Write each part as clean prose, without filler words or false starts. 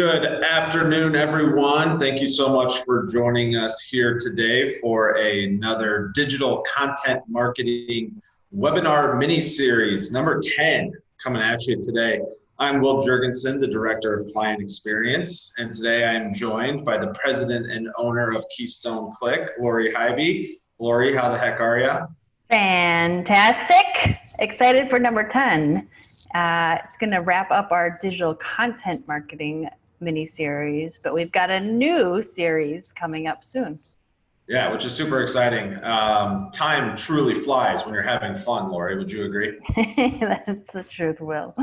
Good afternoon, everyone. Thank you so much for joining us here today for another digital content marketing webinar mini-series, number 10, coming at you today. I'm Will Jurgensen, the Director of Client Experience, and today I'm joined by the President and Owner of Keystone Click, Lori Hybe. Lori, how the heck are you? Fantastic. Excited for number 10. It's going to wrap up our digital content marketing mini-series, but we've got a new series coming up soon. Yeah, which is super exciting. Time truly flies when you're having fun, Lori. Would you agree? That's the truth, Will.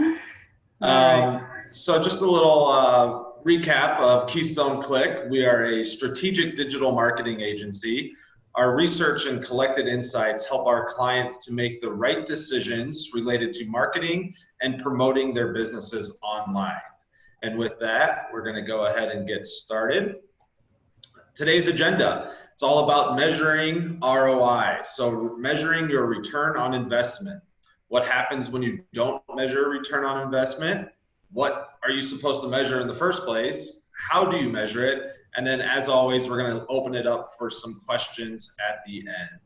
Right. So just a little recap of Keystone Click. We are a strategic digital marketing agency. Our research and collected insights help our clients to make the right decisions related to marketing and promoting their businesses online. And with that, we're going to go ahead and get started. Today's agenda, it's all about measuring ROI. So measuring your return on investment. What happens when you don't measure return on investment? What are you supposed to measure in the first place? How do you measure it? And then, as always, we're going to open it up for some questions at the end.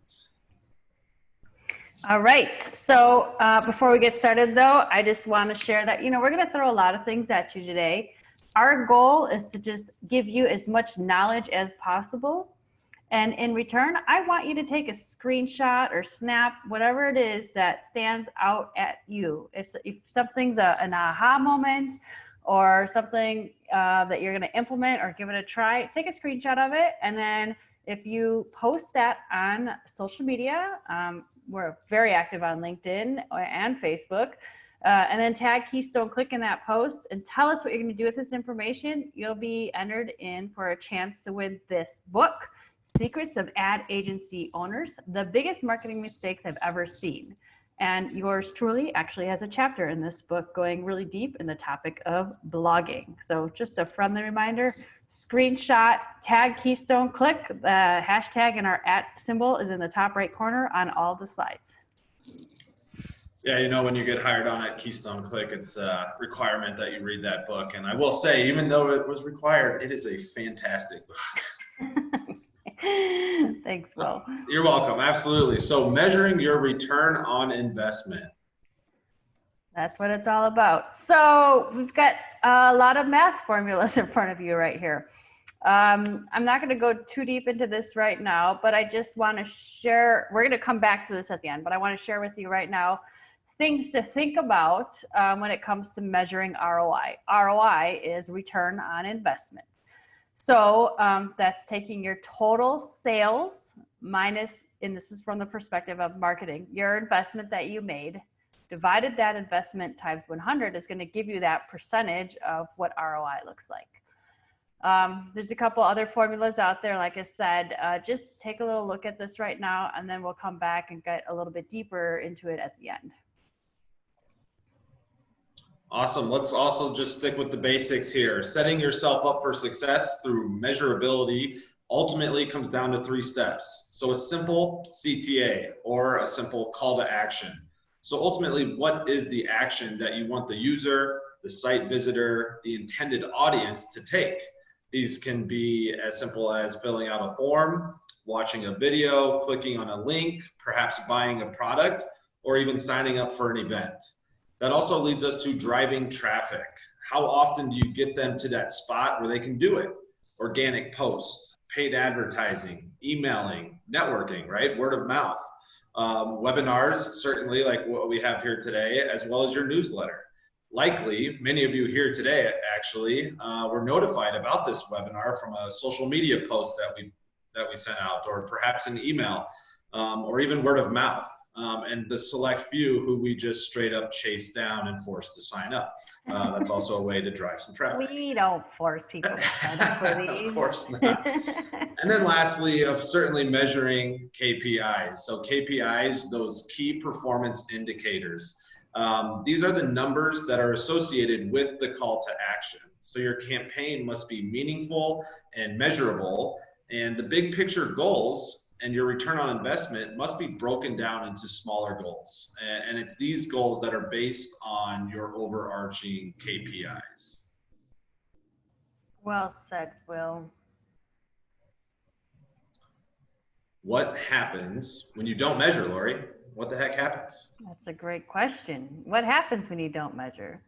All right. So before we get started, though, I just want to share that, we're going to throw a lot of things at you today. Our goal is to just give you as much knowledge as possible. And in return, I want you to take a screenshot or snap, whatever it is that stands out at you. If something's an aha moment or something that you're going to implement or give it a try, take a screenshot of it. And then if you post that on social media, we're very active on LinkedIn and Facebook, and then tag Keystone Click in that post and tell us what you're going to do with this information. You'll be entered in for a chance to win this book, Secrets of Ad Agency Owners, the biggest marketing mistakes I've ever seen. And yours truly actually has a chapter in this book going really deep in the topic of blogging. So just a friendly reminder, screenshot, tag Keystone Click. The hashtag and our @ symbol is in the top right corner on all the slides. Yeah, when you get hired on at Keystone Click, it's a requirement that you read that book. And I will say, even though it was required, it is a fantastic book. Thanks, Will. You're welcome. Absolutely. So measuring your return on investment. That's what it's all about. So we've got a lot of math formulas in front of you right here. I'm not going to go too deep into this right now, but I just want to share, we're going to come back to this at the end, but I want to share with you right now things to think about when it comes to measuring ROI. ROI is return on investment. So that's taking your total sales minus, and this is from the perspective of marketing, your investment that you made, divided that investment times 100 is going to give you that percentage of what ROI looks like. There's a couple other formulas out there. Like I said, just take a little look at this right now, and then we'll come back and get a little bit deeper into it at the end. Awesome. Let's also just stick with the basics here. Setting yourself up for success through measurability ultimately comes down to 3 steps. So a simple CTA, or a simple call to action. So ultimately, what is the action that you want the user, the site visitor, the intended audience to take? These can be as simple as filling out a form, watching a video, clicking on a link, perhaps buying a product, or even signing up for an event. That also leads us to driving traffic. How often do you get them to that spot where they can do it? Organic posts, paid advertising, emailing, networking, right? Word of mouth. Webinars, certainly like what we have here today, as well as your newsletter. Likely, many of you here today actually were notified about this webinar from a social media post that we sent out, or perhaps an email, or even word of mouth. And the select few who we just straight up chased down and forced to sign up. That's also a way to drive some traffic. We don't force people to sign up for these. Of course not. And then lastly, of certainly measuring KPIs. So KPIs, those key performance indicators. These are the numbers that are associated with the call to action. So your campaign must be meaningful and measurable, and the big picture goals and your return on investment must be broken down into smaller goals. And it's these goals that are based on your overarching KPIs. Well said, Will. What happens when you don't measure, Lori? What the heck happens? That's a great question. What happens when you don't measure?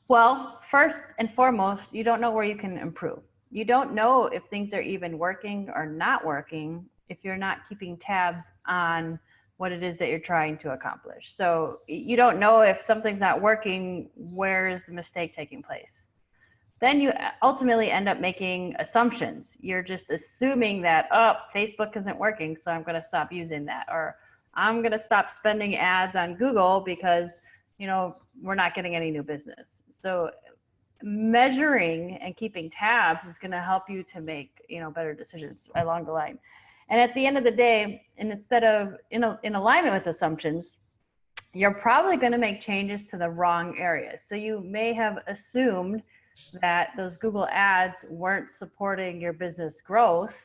Well, first and foremost, you don't know where you can improve. You don't know if things are even working or not working if you're not keeping tabs on what it is that you're trying to accomplish. So you don't know if something's not working, where is the mistake taking place? Then you ultimately end up making assumptions. You're just assuming that, oh, Facebook isn't working, so I'm going to stop using that. Or I'm going to stop spending ads on Google because, we're not getting any new business. So measuring and keeping tabs is going to help you to make, better decisions along the line. And at the end of the day, and instead of in alignment with assumptions, you're probably going to make changes to the wrong areas. So you may have assumed that those Google ads weren't supporting your business growth.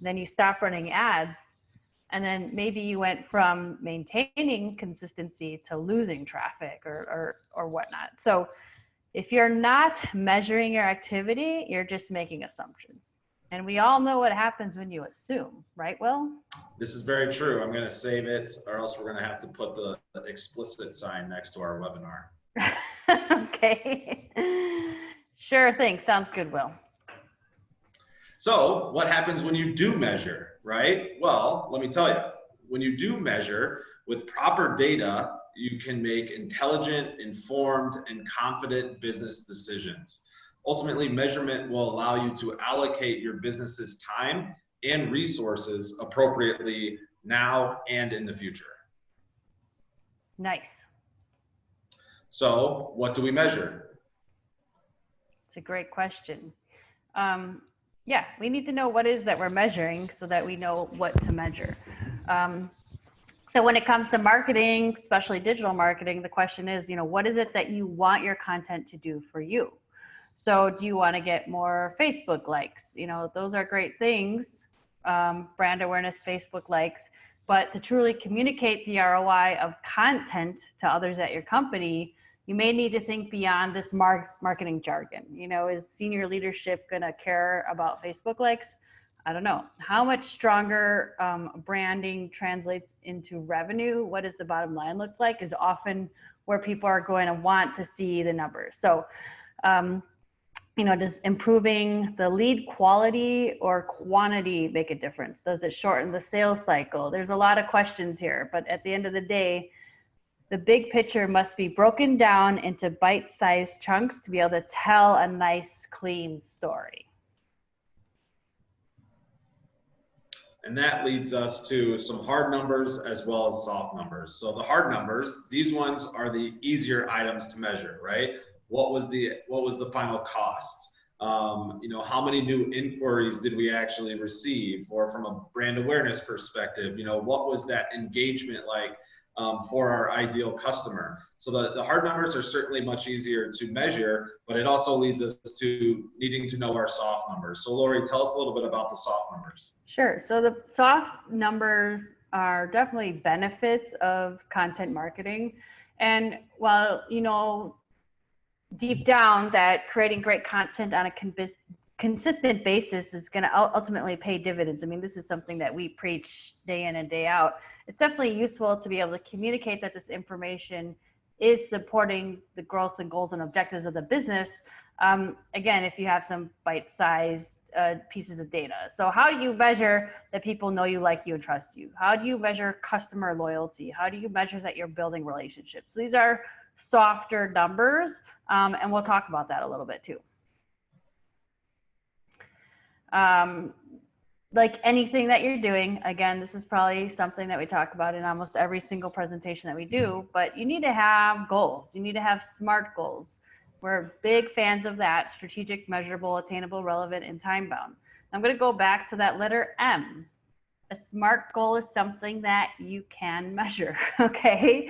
Then you stop running ads. And then maybe you went from maintaining consistency to losing traffic or whatnot. So if you're not measuring your activity, you're just making assumptions. And we all know what happens when you assume, right, Will? This is very true. I'm going to save it, or else we're going to have to put the explicit sign next to our webinar. Okay. Sure thing. Sounds good, Will. So what happens when you do measure, right? Well, let me tell you, when you do measure with proper data, you can make intelligent, informed, and confident business decisions. Ultimately, measurement will allow you to allocate your business's time and resources appropriately now and in the future. Nice. So what do we measure? It's a great question. Yeah, we need to know what it is that we're measuring so that we know what to measure. So when it comes to marketing, especially digital marketing, the question is, what is it that you want your content to do for you? So do you want to get more Facebook likes? Those are great things, brand awareness, Facebook likes, but to truly communicate the ROI of content to others at your company, you may need to think beyond this marketing jargon. Is senior leadership going to care about Facebook likes? I don't know. How much stronger branding translates into revenue? What does the bottom line look like is often where people are going to want to see the numbers. So, does improving the lead quality or quantity make a difference? Does it shorten the sales cycle? There's a lot of questions here, but at the end of the day, the big picture must be broken down into bite-sized chunks to be able to tell a nice, clean story. And that leads us to some hard numbers as well as soft numbers. So the hard numbers, these ones are the easier items to measure, right? What was the final cost? How many new inquiries did we actually receive? Or from a brand awareness perspective, what was that engagement like for our ideal customer? So the hard numbers are certainly much easier to measure, but it also leads us to needing to know our soft numbers. So Lori, tell us a little bit about the soft numbers. Sure. So the soft numbers are definitely benefits of content marketing. And while, deep down that creating great content on a consistent basis is going to ultimately pay dividends. I mean, this is something that we preach day in and day out. It's definitely useful to be able to communicate that this information is supporting the growth and goals and objectives of the business. Again, if you have some bite-sized pieces of data. So how do you measure that people know you, like you, and trust you? How do you measure customer loyalty? How do you measure that you're building relationships? So these are softer numbers, and we'll talk about that a little bit too. Like anything that you're doing, again, this is probably something that we talk about in almost every single presentation that we do, but you need to have goals. You need to have SMART goals. We're big fans of that: strategic, measurable, attainable, relevant, and time-bound. I'm going to go back to that letter M. A SMART goal is something that you can measure, okay?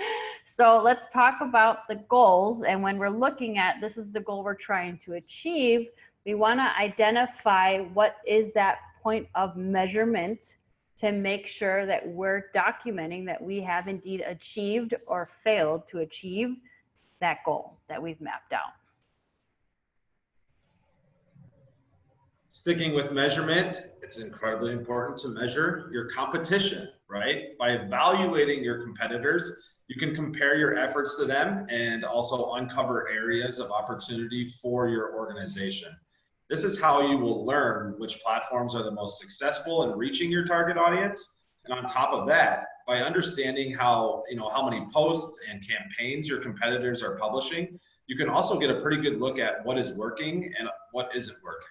So let's talk about the goals. And when we're looking at this is the goal we're trying to achieve, we want to identify what is that point of measurement to make sure that we're documenting that we have indeed achieved or failed to achieve that goal that we've mapped out. Sticking with measurement, it's incredibly important to measure your competition, right? By evaluating your competitors, you can compare your efforts to them and also uncover areas of opportunity for your organization. This is how you will learn which platforms are the most successful in reaching your target audience. And on top of that, by understanding how many posts and campaigns your competitors are publishing, you can also get a pretty good look at what is working and what isn't working.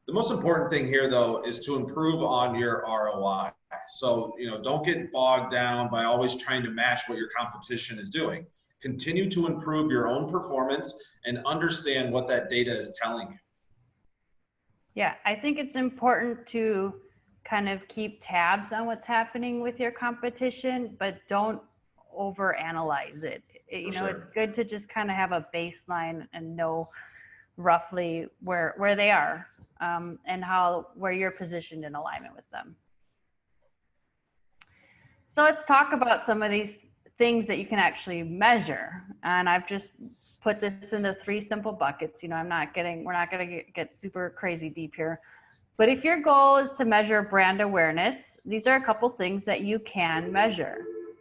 The most important thing here, though, is to improve on your ROI. So, don't get bogged down by always trying to match what your competition is doing. Continue to improve your own performance and understand what that data is telling you. Yeah, I think it's important to kind of keep tabs on what's happening with your competition, but don't overanalyze it. It's good to just kind of have a baseline and know roughly where they are. And where you're positioned in alignment with them. So let's talk about some of these things that you can actually measure. And I've just put this into 3 simple buckets. We're not going to get super crazy deep here. But if your goal is to measure brand awareness, these are a couple things that you can measure.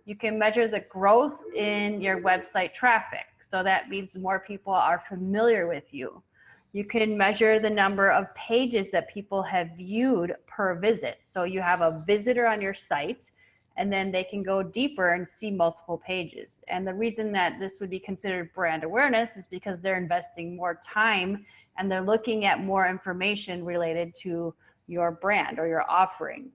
You can measure the growth in your website traffic. So that means more people are familiar with you. You can measure the number of pages that people have viewed per visit. So you have a visitor on your site, and then they can go deeper and see multiple pages. And the reason that this would be considered brand awareness is because they're investing more time and they're looking at more information related to your brand or your offering.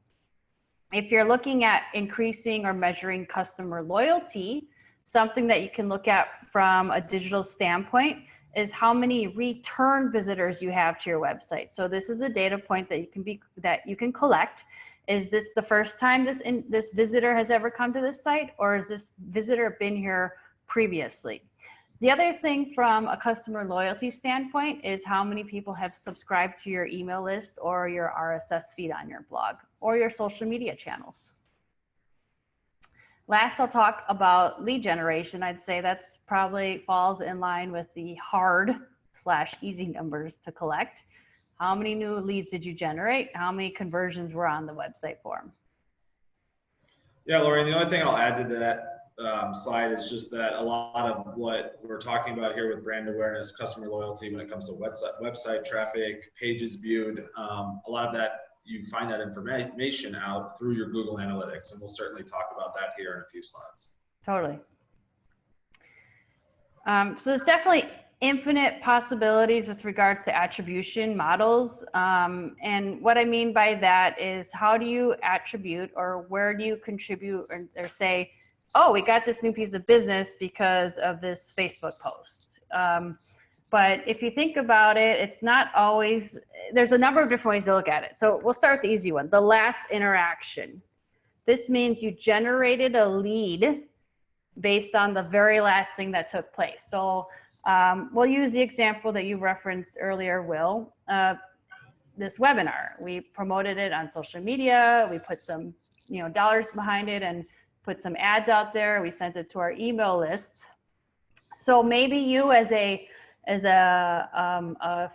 If you're looking at increasing or measuring customer loyalty, something that you can look at from a digital standpoint is how many return visitors you have to your website. So this is a data point that you can collect. Is this the first time this visitor has ever come to this site, or has this visitor been here previously? The other thing from a customer loyalty standpoint is how many people have subscribed to your email list or your RSS feed on your blog or your social media channels. Last, I'll talk about lead generation. I'd say that's probably falls in line with the hard/easy numbers to collect. How many new leads did you generate? How many conversions were on the website form? Yeah, Lori, the only thing I'll add to that slide is just that a lot of what we're talking about here with brand awareness, customer loyalty, when it comes to website traffic, pages viewed, a lot of that, you find that information out through your Google Analytics, and we'll certainly talk about that here in a few slides. Totally. So there's definitely infinite possibilities with regards to attribution models. And what I mean by that is, how do you attribute, or where do you contribute or say, oh, we got this new piece of business because of this Facebook post. But if you think about it, it's not always, there's a number of different ways to look at it. So we'll start with the easy one, the last interaction. This means you generated a lead based on the very last thing that took place. So we'll use the example that you referenced earlier, Will, this webinar. We promoted it on social media. We put some dollars behind it and put some ads out there. We sent it to our email list. So maybe you as a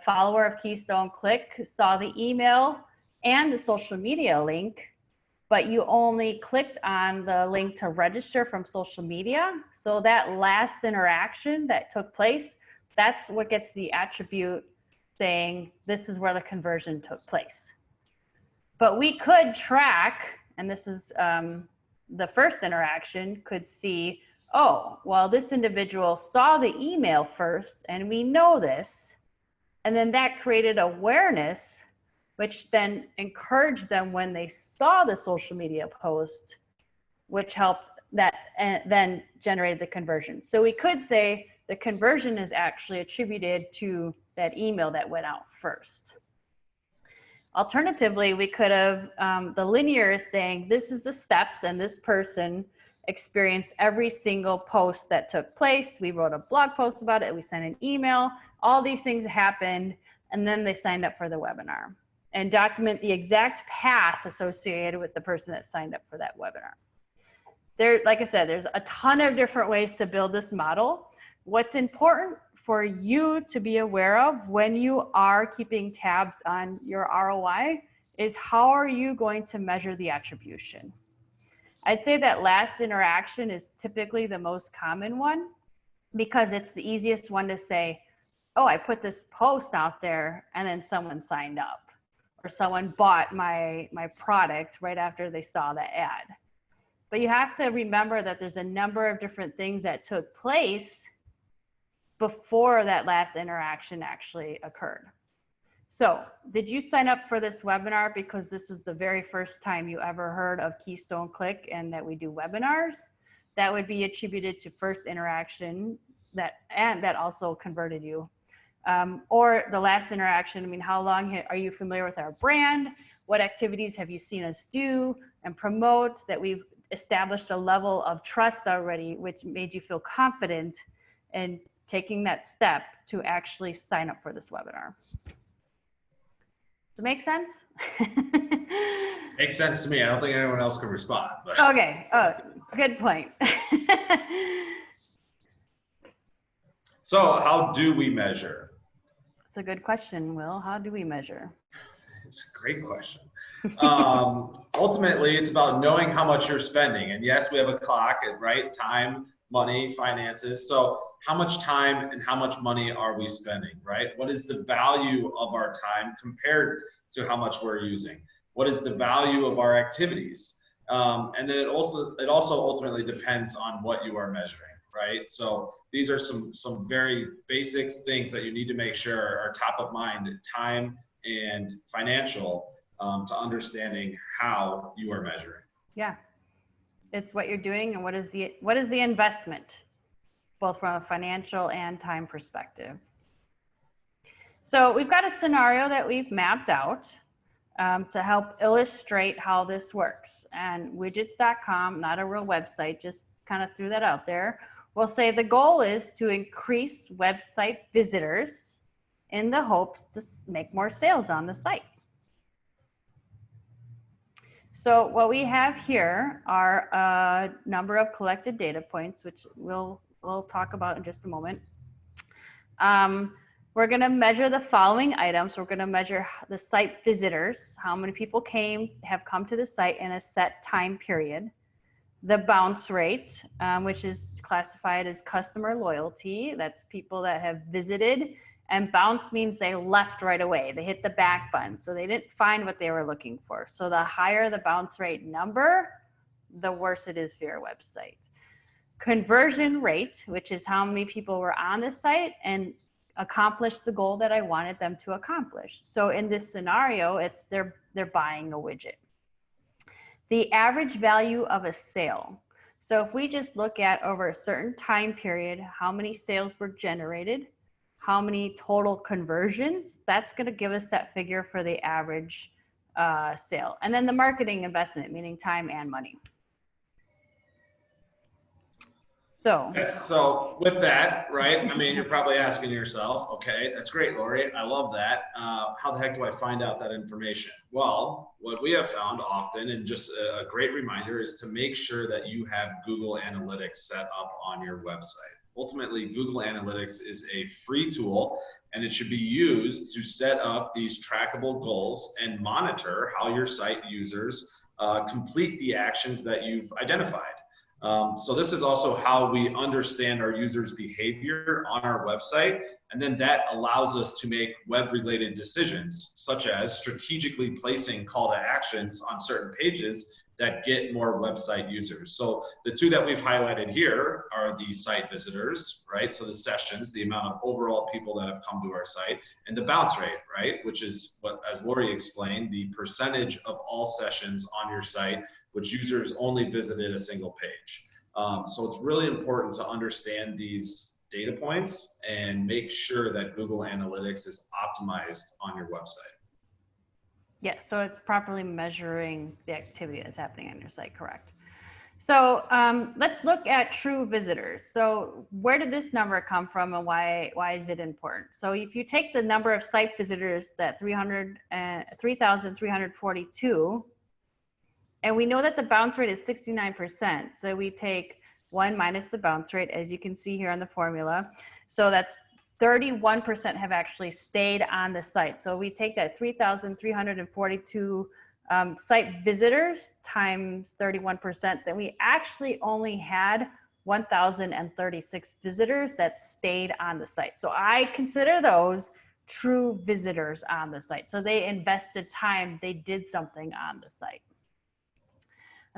follower of Keystone Click saw the email and the social media link, but you only clicked on the link to register from social media. So that last interaction that took place, that's what gets the attribute saying this is where the conversion took place. But we could track, and this is the first interaction, could see, oh, well, this individual saw the email first, and we know this, and then that created awareness, which then encouraged them when they saw the social media post, which helped that, and then generated the conversion. So we could say the conversion is actually attributed to that email that went out first. Alternatively, we could have, the linear is saying this is the steps, and this person experienced every single post that took place. We wrote a blog post about it. We sent an email. All these things happened, and then they signed up for the webinar, and document the exact path associated with the person that signed up for that webinar. There, like I said, there's a ton of different ways to build this model. What's important for you to be aware of when you are keeping tabs on your ROI is how are you going to measure the attribution? I'd say that last interaction is typically the most common one because it's the easiest one to say, oh, I put this post out there and then someone signed up or someone bought my product right after they saw the ad. But you have to remember that there's a number of different things that took place before that last interaction actually occurred. So did you sign up for this webinar because this was the very first time you ever heard of Keystone Click and that we do webinars? That would be attributed to first interaction that also converted you. Or the last interaction, I mean, how long are you familiar with our brand? What activities have you seen us do and promote that we've established a level of trust already, which made you feel confident in taking that step to actually sign up for this webinar? Does it make sense? Makes sense to me. I don't think anyone else can respond. But. Okay, oh, good point. So how do we measure? It's a good question, Will. How do we measure? It's a great question. Ultimately, it's about knowing how much you're spending. And yes, we have a clock, right? Time, money, finances. So how much time and how much money are we spending, right? What is the value of our time compared to how much we're using? What is the value of our activities? And then it also ultimately depends on what you are measuring, right? So these are some very basic things that you need to make sure are top of mind: time and financial, to understanding how you are measuring. Yeah, it's what you're doing and what is the investment, both from a financial and time perspective. So we've got a scenario that we've mapped out to help illustrate how this works. And widgets.com, not a real website, just kind of threw that out there. We'll say the goal is to increase website visitors in the hopes to make more sales on the site. So what we have here are a number of collected data points, which we'll talk about in just a moment. We're going to measure the following items. We're going to measure the site visitors, how many people have come to the site in a set time period. The bounce rate, which is classified as customer loyalty. That's people that have visited, and bounce means they left right away. They hit the back button, so they didn't find what they were looking for. So the higher the bounce rate number, the worse it is for your website. Conversion rate, which is how many people were on the site and accomplished the goal that I wanted them to accomplish. So in this scenario, it's they're buying a widget. The average value of a sale. So if we just look at over a certain time period, how many sales were generated, how many total conversions, that's going to give us that figure for the average sale. And then the marketing investment, meaning time and money. So, yes, so with that, right, I mean, you're probably asking yourself, okay, that's great, Lori, I love that. How the heck do I find out that information? Well, what we have found often, and just a great reminder, is to make sure that you have Google Analytics set up on your website. Ultimately, Google Analytics is a free tool, and it should be used to set up these trackable goals and monitor how your site users complete the actions that you've identified. So this is also how we understand our users' behavior on our website, and then that allows us to make web-related decisions, such as strategically placing call to actions on certain pages that get more website users. So the two that we've highlighted here are the site visitors, right? So the sessions, the amount of overall people that have come to our site, and the bounce rate, right? Which is what, as Lori explained, the percentage of all sessions on your site which users only visited a single page. So it's really important to understand these data points and make sure that Google Analytics is optimized on your website. Yeah, so it's properly measuring the activity that's happening on your site, correct? So let's look at true visitors. So where did this number come from and why is it important? So if you take the number of site visitors, that 3,342, and we know that the bounce rate is 69%. So we take 1 minus the bounce rate, as you can see here on the formula. So that's 31% have actually stayed on the site. So we take that 3,342 site visitors times 31%, then we actually only had 1,036 visitors that stayed on the site. So I consider those true visitors on the site. So they invested time, they did something on the site.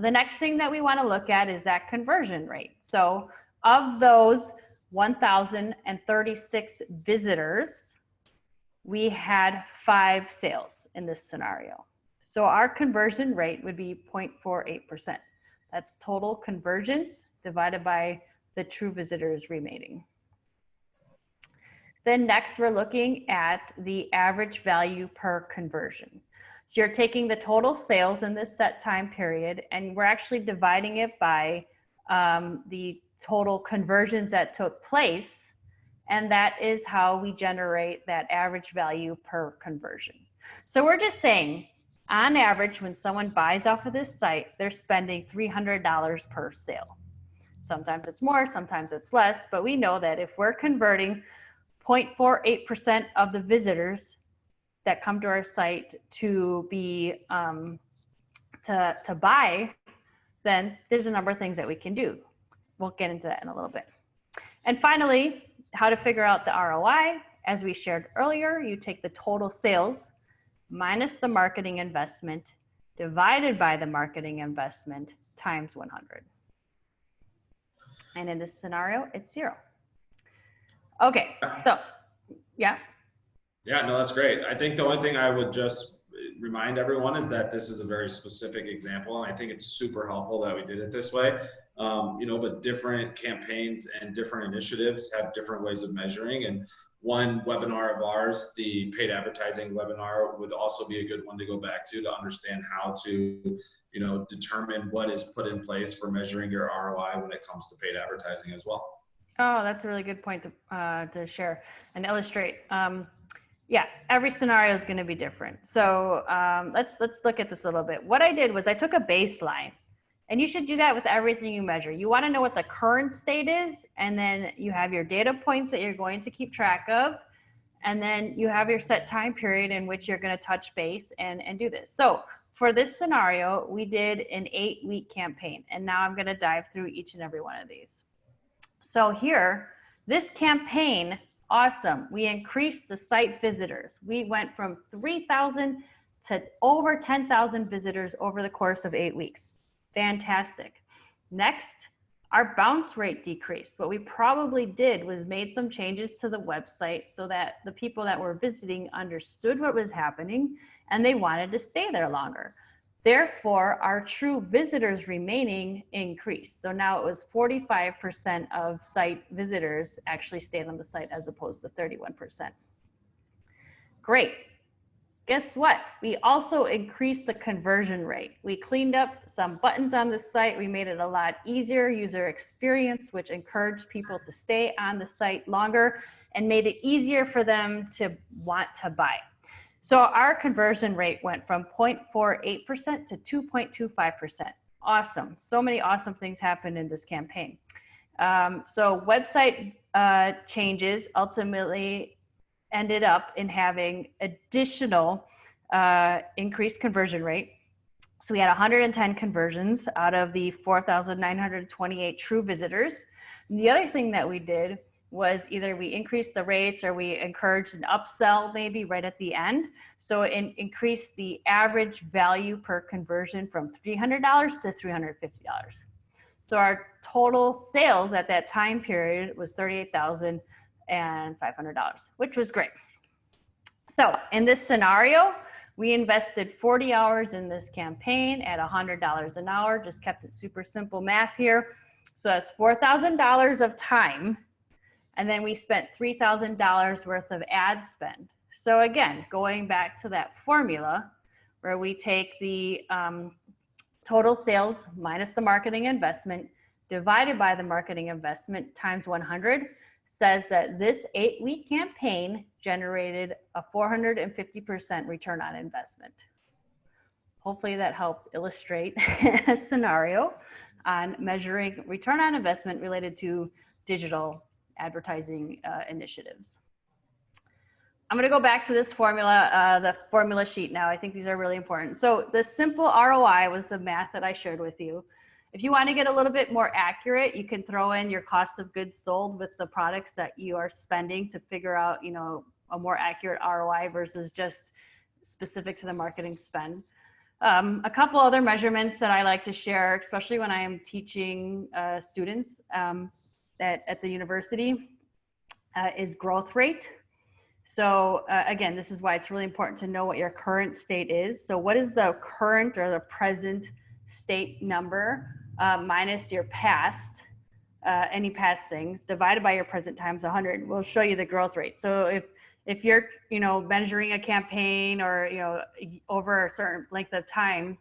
The next thing that we want to look at is that conversion rate. So of those 1,036 visitors, we had 5 sales in this scenario. So our conversion rate would be 0.48%. That's total conversions divided by the true visitors remaining. Then next, we're looking at the average value per conversion. So you're taking the total sales in this set time period, and we're actually dividing it by the total conversions that took place, and that is how we generate that average value per conversion. So we're just saying, on average, when someone buys off of this site, they're spending $300 per sale. Sometimes it's more, sometimes it's less, but we know that if we're converting 0.48% of the visitors that come to our site to be to buy, then there's a number of things that we can do. We'll get into that in a little bit. And finally, how to figure out the ROI. As we shared earlier, you take the total sales minus the marketing investment divided by the marketing investment times 100. And in this scenario, it's 0. Okay, so yeah. Yeah, no, that's great. I think the only thing I would just remind everyone is that this is a very specific example, and I think it's super helpful that we did it this way. You know, but different campaigns and different initiatives have different ways of measuring. And one webinar of ours, the paid advertising webinar, would also be a good one to go back to understand how to, you know, determine what is put in place for measuring your ROI when it comes to paid advertising as well. Oh, that's a really good point to share and illustrate. Yeah, every scenario is going to be different. So let's look at this a little bit. What I did was I took a baseline, and you should do that with everything you measure. You want to know what the current state is, and then you have your data points that you're going to keep track of, and then you have your set time period in which you're going to touch base and do this. So for this scenario, we did an 8-week campaign, and now I'm going to dive through each and every one of these. So here, this campaign, awesome. We increased the site visitors. We went from 3,000 to over 10,000 visitors over the course of 8 weeks. Fantastic. Next, our bounce rate decreased. What we probably did was made some changes to the website so that the people that were visiting understood what was happening and they wanted to stay there longer. Therefore, our true visitors remaining increased. So now it was 45% of site visitors actually stayed on the site as opposed to 31%. Great. Guess what? We also increased the conversion rate. We cleaned up some buttons on the site. We made it a lot easier user experience, which encouraged people to stay on the site longer and made it easier for them to want to buy. So our conversion rate went from 0.48% to 2.25%. Awesome. So many awesome things happened in this campaign. So website changes ultimately ended up in having additional increased conversion rate. So we had 110 conversions out of the 4,928 true visitors. And the other thing that we did was either we increased the rates or we encouraged an upsell maybe right at the end. So it increased the average value per conversion from $300 to $350. So our total sales at that time period was $38,500, which was great. So in this scenario, we invested 40 hours in this campaign at $100 an hour, just kept it super simple math here. So that's $4,000 of time. And then we spent $3,000 worth of ad spend. So again, going back to that formula where we take the total sales minus the marketing investment divided by the marketing investment times 100 says that this 8-week campaign generated a 450% return on investment. Hopefully that helped illustrate a scenario on measuring return on investment related to digital advertising initiatives. I'm going to go back to this formula, the formula sheet now. I think these are really important. So the simple ROI was the math that I shared with you. If you want to get a little bit more accurate, you can throw in your cost of goods sold with the products that you are spending to figure out, you know, a more accurate ROI versus just specific to the marketing spend. A couple other measurements that I like to share, especially when I am teaching students at the university, is growth rate. So again, this is why it's really important to know what your current state is. So what is the current or the present state number minus your past, any past things, divided by your present times 100 will show you the growth rate. So if you're, you know, measuring a campaign or, you know, over a certain length of time,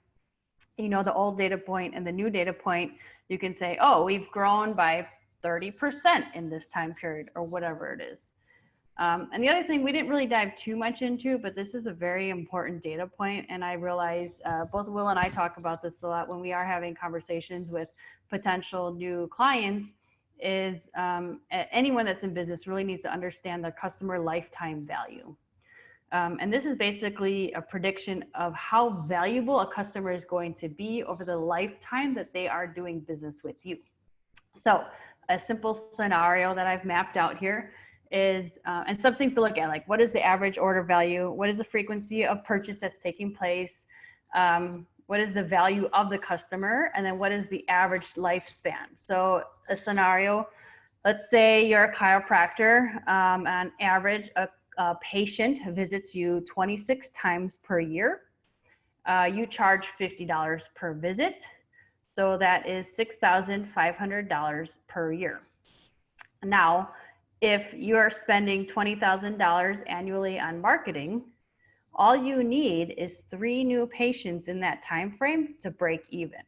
you know, the old data point and the new data point, you can say, oh, we've grown by 30% in this time period or whatever it is. And the other thing we didn't really dive too much into, but this is a very important data point. And I realize both Will and I talk about this a lot when we are having conversations with potential new clients, is anyone that's in business really needs to understand the customer lifetime value. And this is basically a prediction of how valuable a customer is going to be over the lifetime that they are doing business with you. So a simple scenario that I've mapped out here is, and some things to look at, like what is the average order value? What is the frequency of purchase that's taking place? What is the value of the customer? And then what is the average lifespan? So a scenario, let's say you're a chiropractor, on average, a patient visits you 26 times per year. You charge $50 per visit. So that is $6,500 per year. Now, if you're spending $20,000 annually on marketing, all you need is 3 new patients in that time frame to break even.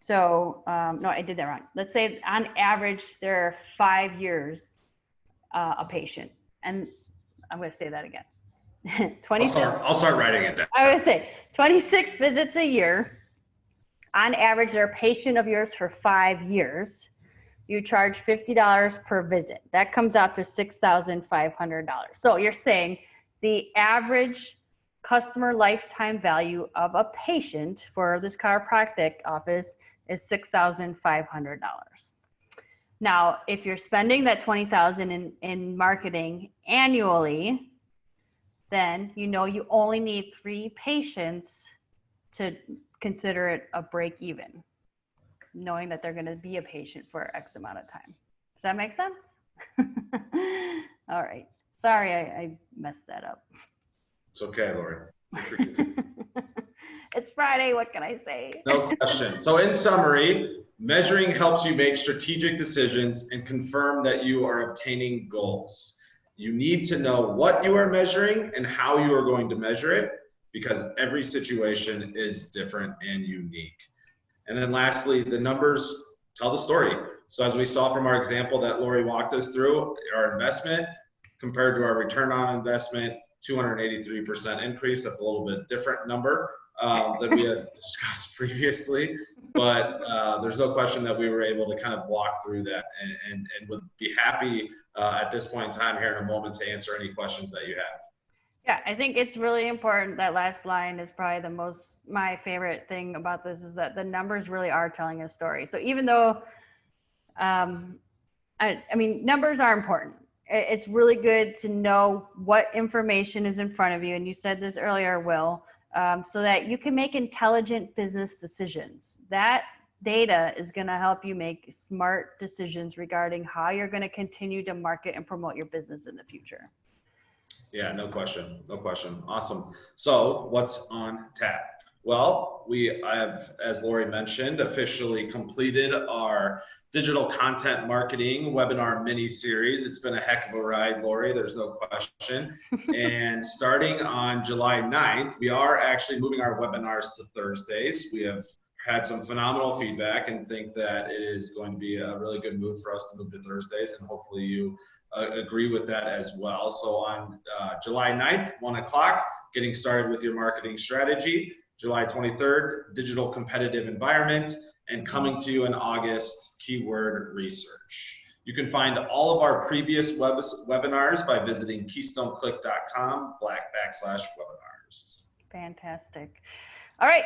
So, no, I did that wrong. Let's say on average, there are 5 years a patient. And I'm going to say that again. 26. I'll start writing it down. I would say 26 visits a year. On average, they're a patient of yours for 5 years. You charge $50 per visit. That comes out to $6,500. So you're saying the average customer lifetime value of a patient for this chiropractic office is $6,500. Now, if you're spending that $20,000 in marketing annually, then you know you only need 3 patients to consider it a break even, knowing that they're going to be a patient for X amount of time. Does that make sense? All right. Sorry, I messed that up. It's okay, Lori. It's Friday. What can I say? No question. So in summary, measuring helps you make strategic decisions and confirm that you are obtaining goals. You need to know what you are measuring and how you are going to measure it, because every situation is different and unique. And then lastly, the numbers tell the story. So as we saw from our example that Lori walked us through, our investment compared to our return on investment, 283% increase. That's a little bit different number than we had discussed previously. But there's no question that we were able to kind of walk through that, and would be happy at this point in time here in a moment to answer any questions that you have. Yeah, I think it's really important. That last line is probably my favorite thing about this, is that the numbers really are telling a story. So even though, I mean, numbers are important. It's really good to know what information is in front of you. And you said this earlier, Will, so that you can make intelligent business decisions. That data is going to help you make smart decisions regarding how you're going to continue to market and promote your business in the future. Yeah, no question. No question. Awesome. So what's on tap? Well, we have, as Lori mentioned, officially completed our digital content marketing webinar mini series. It's been a heck of a ride, Lori, there's no question. And starting on July 9th, we are actually moving our webinars to Thursdays. We have had some phenomenal feedback and think that it is going to be a really good move for us to move to Thursdays, and hopefully you agree with that as well. So on July 9th, 1 o'clock, getting started with your marketing strategy. July 23rd, digital competitive environment, and coming to you in August, keyword research. You can find all of our previous webinars by visiting keystoneclick.com/webinars. Fantastic. All right.